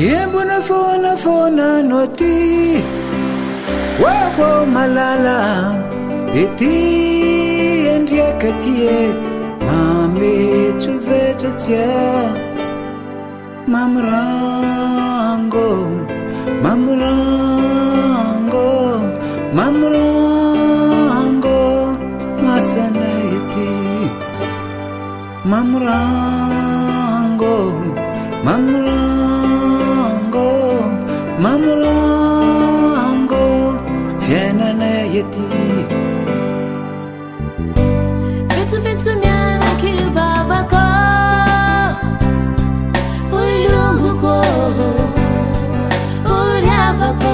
Yembona fona noti Wako malala Eti endria katie Mame chuve chatia Mamrango Masana eti Mamrango Fiena na yeti Vitu nyana kibaba ko Ulungu ko Ulyava ko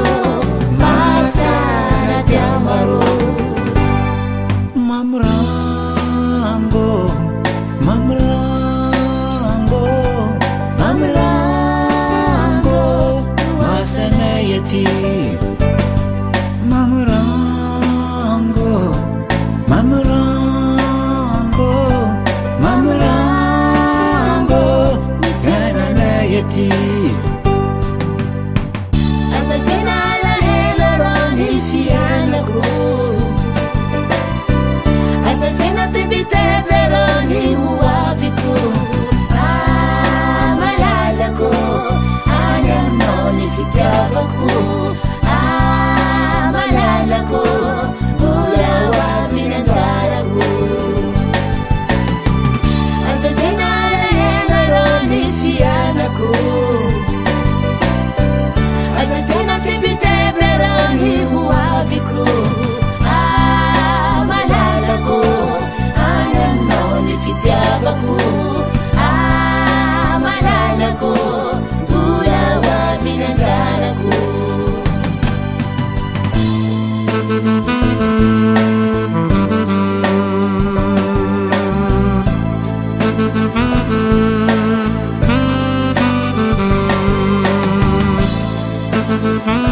Matara diamaro Mamrango Masana yeti Mamrango Fiena na yeti Asasina la heleroni fiana ko Asasina tibite peroni muaviku Malala ko Anyam noni fitava ko Malala ko Ulawa minazara ko Asasina la heleroni fiana ko Asasina tibite peroni muaviku Malala ko Anyam noni fitava ko Malala ko Ulawa minazara ko Thank you.